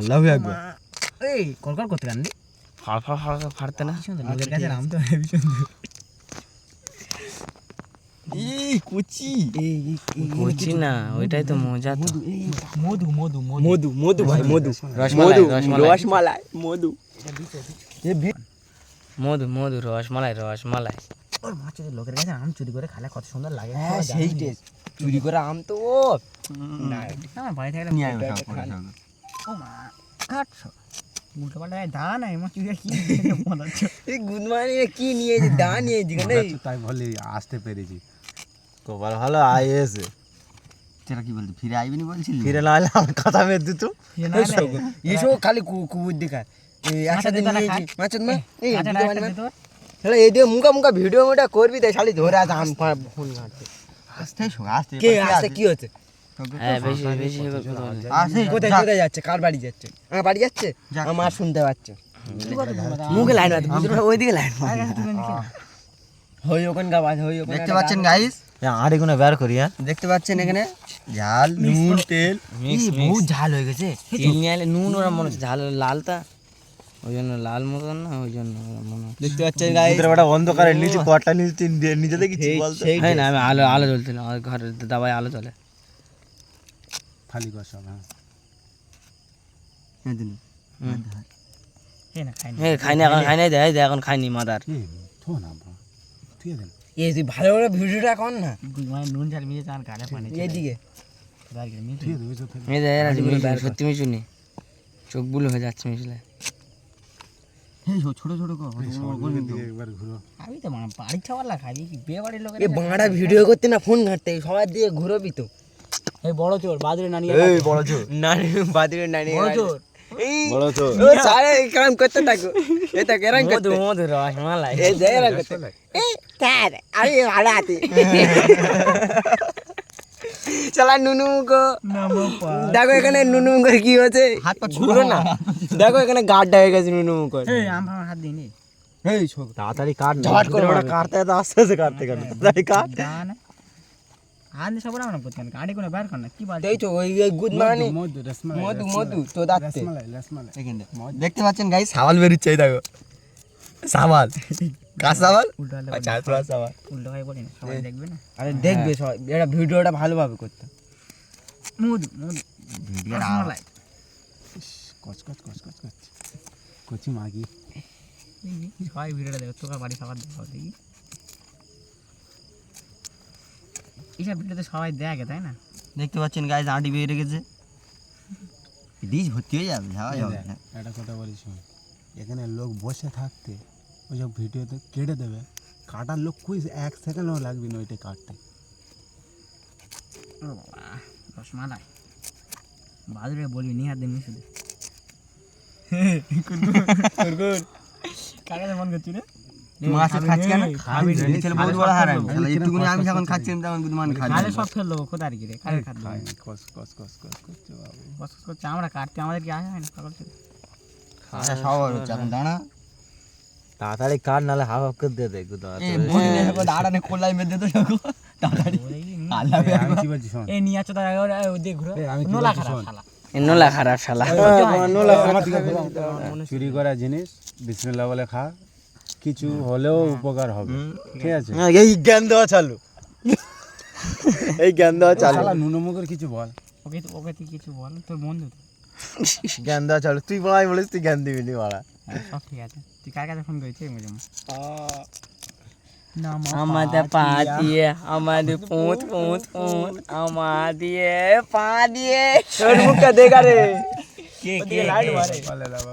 লাভ একবার এই কলকল করতে গান রে হালফা হালকা ফাড়তে না সুন্দর লোকের কাছে নাম তো হেবি সুন্দর এই কুচি বুঝছি না ওইটাই তো মজা তো মধু মধু মধু মধু ভাই মধু রসমালাই রসমালাই মধু মধু মধু রসমালাই রসমালাই ওর মা চুরি লোকের কাছে আম চুরি করে খালে কত সুন্দর লাগে হ্যাঁ সেই টেস্ট চুরি করে আম তো ও না আমার বাড়ি থাকলে নিয়ে আয় ও মা কাটছো উল্টো পাল্টা দা নাই মা চুরি কি মনে হচ্ছে এই গুড মর্নিং কি নিয়েছি দা নিয়েছি কেন তাই বলি আসতে পেরেছি কপাল ভালো আইএসে তোরা কি বলছিস ফিরে আইবি নি বলছিলি ফিরে না হলে আমার কথা মেদ দিত এসো খালি কুকুর দেখা এই একসাথে নিয়েছি মাছত মা এই হ্যালো এই দিয়ে মুকা ভিডিও মোটা করবি তাই শালি ধরে আজ আম ফোন ঘাটতে আস্তে শো আস্তে কে আস্তে কি হচ্ছে হ্যাঁ বেশি বেশি আসে কোথায় যাচ্ছে কার বাড়ি যাচ্ছে আমার বাড়ি যাচ্ছে আমার শুনতে পাচ্ছে মুখে লাইন মারতে বুঝলো ওইদিকে লাইন হই ওখান গাবাজ হই ওখান দেখতে পাচ্ছেন গাইস আর এগুলো বের করি হ্যাঁ দেখতে পাচ্ছেন এখানে ঝাল নুন তেল বহুত ঝাল হয়ে গেছে তেল নিয়ে আলে নুন ওরা মনে হচ্ছে ঝাল লালটা ওই জন্য লাল মতন না ওই জন্য মনে হচ্ছে দেখতে পাচ্ছেন গাইস বড় অন্ধকারের নিচে কটটা নিচে নিচে দেখি বলতো হ্যাঁ না আমি আলো আলো জ্বলছিল আমার ঘরের দাবায় আলো জ্বলে খালি কষা হ্যাঁ হ্যাঁ খাইনি এখন খাইনি দেয় এখন খাইনি মাদার থো না ঠিক আছে এই তুই ভালো করে ভিডিওটা কর না মানে নুন ঝাল মিশে চান গালে পানি এইদিকে ঠিক আছে মেয়ে দেয় না সত্যি মিশুনি চোখ বুলো হয়ে যাচ্ছে মিশলে ছোট ছোট একবার ঘুরো খাবি তো মানে বাড়ির ছাওয়ালা খাবি কি বিয়ে বাড়ির লোকের এই বাংলা ভিডিও করতে না ফোন ঘাটতে সবার দিয়ে ঘুরবি তো এই বড় চোর বাদুরে নানি এই বড় চোর নানি বাদিরে নানি বড় চোর এই বড় চোর ও সারে কাম করতে থাকো এটা কেরাম করতে মধু মধু রসমালাই এই দেরা করতে এই তার আরে ভালো আতি চলা নুনু গো দেখো এখানে নুনু করে কি হচ্ছে হাত পা ঘুরো না দেখো এখানে গাড় হয়ে গেছে নুনু করে এই আম হাত দিনি এই ছোক তাড়াতাড়ি কাট না ঝট করে ওটা কাটতে তো আস্তে আস্তে কাটতে কাটতে তাড়াতাড়ি কাট দান আন সব না করতে গাড়ি কোনে বাইর কর না কি বাল এই তো ওই গুড মর্নিং মধু রসমালাই মধু মধু তো দাঁতে রসমালাই এখানে দেখতে পাচ্ছেন গাইস সাবাল বেরিচ্ছে দেখো সাবাল কার সাবাল উল্টো হলে আচ্ছা তোরা সাবাল উল্টো হয় বলি না সবাই দেখবে না আরে দেখবে সবাই এটা ভিডিওটা ভালোভাবে করতে মধু মধু রসমালাই কচ কচ কচ কচ কচ কচি মাগি সবাই ভিডিওটা দেখো তোর বাড়ি খাবার দেখো দেখি এইসব ভিডিওতে সবাই দেখে তাই না দেখতে পাচ্ছেন গাইস আঁটি বেরিয়ে গেছে ডিশ ভর্তি হয়ে যাবে যাওয়া যাবে না একটা কথা বলি শোন এখানে লোক বসে থাকতে ওই সব ভিডিওতে কেটে দেবে কাটার লোক কই 1 সেকেন্ডও লাগবে না ওইটা কাটতে ও বাবা রসমালাই বাদুরে বলবি নিহাত দিন শুধু কুরকুর কাকে মন করছি রে মাছ খাচ্ছি কেন খাবি না ছেলে বহুত বড় হারাম শালা একটুকুনি আমি যখন খাচ্ছি তখন গুদমান খাচ্ছি কালে সব ফেল দেবো খোদার কি রে কালে খাদ্য কস কস কস কস করছে বাবু বস করছে আমরা কাটতে আমাদের কি আসে না পাগল ছিল আচ্ছা সবার হচ্ছে এখন দাঁড়া তাড়াতাড়ি কাট নালে হাফ হাফ করে দে দে গুদা এই বলি না এখন দাঁড়ানে কোলাই মেদে তো সব তাড়াতাড়ি আল্লাহ আমি কি বলছি শোন এই নিয়ে আছো তার ওই দিকে ঘুরো আমি কি নোলা বলছি খারাপ শোন শালা নোলা খারাপ শালা চুরি করা জিনিস বিসমিল্লাহ বলে খা কিছু হলেও উপকার হবে ঠিক আছে এই জ্ঞান দেওয়া চালু এই জ্ঞান দেওয়া চালু শালা নুনমুখের কিছু বল ওকে তুই কিছু বল তোর বন্ধু তো জ্ঞান দেওয়া চালু তুই বলাই বলিস তুই জ্ঞান দিবি নি বাড়া হ্যাঁ, সব ঠিক আছে তুই কার কাছে ফোন করেছিস মজা আমাদের পা দিয়ে আমাদের পুঁত পুঁত পুঁত আমাদের পা দিয়ে তোর মুখটা দেখা রে কে কে লাইট মারে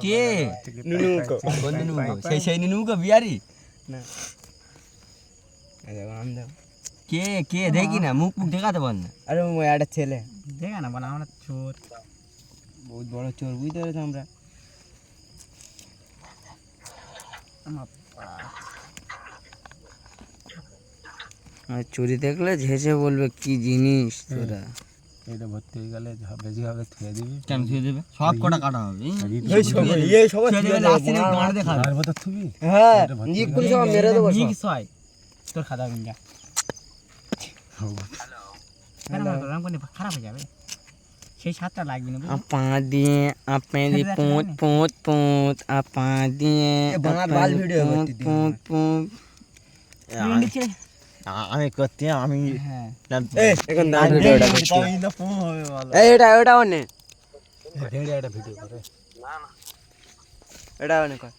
কে নুনুকো কোন নুনুকো সেই নুনুকো বিয়ারি না কে কে দেখি না মুখ দেখাতে বল না আরে ওই একটা ছেলে দেখা না বল আমরা চোর বহুত বড় চোর বুঝতে পেরেছি আমরা চুরি দেখলে ঝেঁচে বলবে কি জিনিস তোরা এটা ভর্তি হয়ে গেলে বেশি হবে থুয়ে দিবি কেন থুয়ে দেবে সব কটা কাটা হবে এই সব এই সব থুয়ে দেবে লাস্টে গাঁড় দেখাবে আর বতা থুবি হ্যাঁ নিক করে সব মেরে দেবো সব মিক্স হয় তোর খাতা গুঞ্জা হ্যালো রাম কোনে খারাপ হয়ে যাবে সেই স্বাদটা লাগবে না বুঝলি? আপা দিয়ে আপে দি পুঁত পুঁত পুঁত আপা দিয়ে বাংলার বাল ভিডিও করতে দিন। পুঁত পুঁত ভিন্ডি ছেড়ে। আমি করতে আমি হ্যাঁ এখন দাঁড় ভিডিওটা করছি এই এটা অনে ভেড়ে একটা ভিডিও করে এটা অনে কর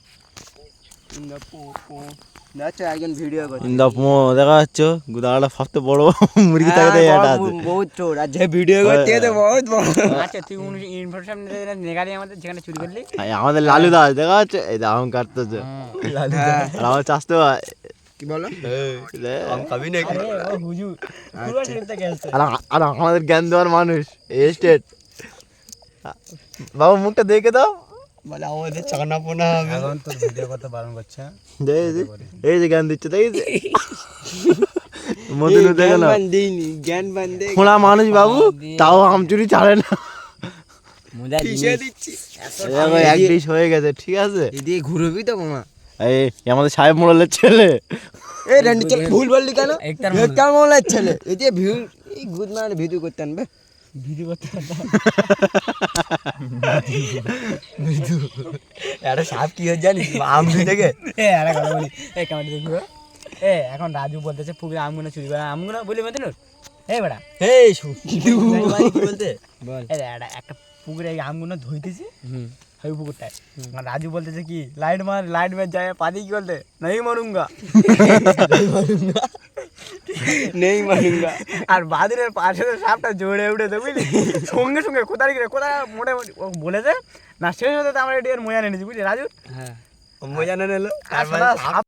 আচ্ছা একজন ভিডিও করছে ইন্দা পো দেখা যাচ্ছে গুদাটা সবচেয়ে বড় মুরগি থাকে এটা আছে বহুত চোর আর যে ভিডিও করতে তো বহুত বড় আচ্ছা তুই ইনফরমেশন নেগালি আমাদের যেখানে চুরি করলি এই আমাদের লালু দা দেখা যাচ্ছে এই দাম কাটতেছে আর আমার চাষতে হয় কি বলো খাবি না আরে ও হুজুর পুরো ট্রিপটা গেছে আর আমাদের জ্ঞান দেওয়ার মানুষ এই স্টেট বাবু মুখটা দেখে দাও বলে আমাদের চানা পোনা হবে এখন তোর ভিডিও করতে বারণ করছে এই যে জ্ঞান দিচ্ছে দেখেছি মতন দেখে না দিইনি জ্ঞান বান্ধে খোলা মানুষ বাবু তাও আমচুরি ছাড়ে না মজা কিসে দিচ্ছি দেখো, এক ডিশ হয়ে গেছে ঠিক আছে এদিকে ঘুরবি তো মামা এই আমাদের সাহেব মোড়লের ছেলে এই রেন্ডি চল ভুল বললি কেন একটার একটার মোলার ছেলে এদিকে ভিউ এই গুড না ভিডিও করতে আনবে ভিডিও করতে একটা সাপ কি হয়ে জানিস আম ধুই থেকে আরে কথা বলি কেমন দেখবো এখন রাজু বলতেছে পুকুরে আমগুলো চুরি করে আমগুলো বলি মতন বেড়া এই কি বলতে বল একটা পুকুরে এই আমগুলো ধুইতেছি ওই পুকুরটায় আর রাজু বলতেছে কি লাইট মার যায় পানি কি বলতে নেই মরুঙ্গা নেই মারুঙ্গা আর বাদুরের পাশে সাপটা জোরে উঠেছে বুঝলি সঙ্গে সঙ্গে কোথায় মোটামুটি ও বলেছে না শেষ হতে তো আমরা এটি মজা নিয়েছি বুঝলি রাজু হ্যাঁ মজা না নিলো আর সাপ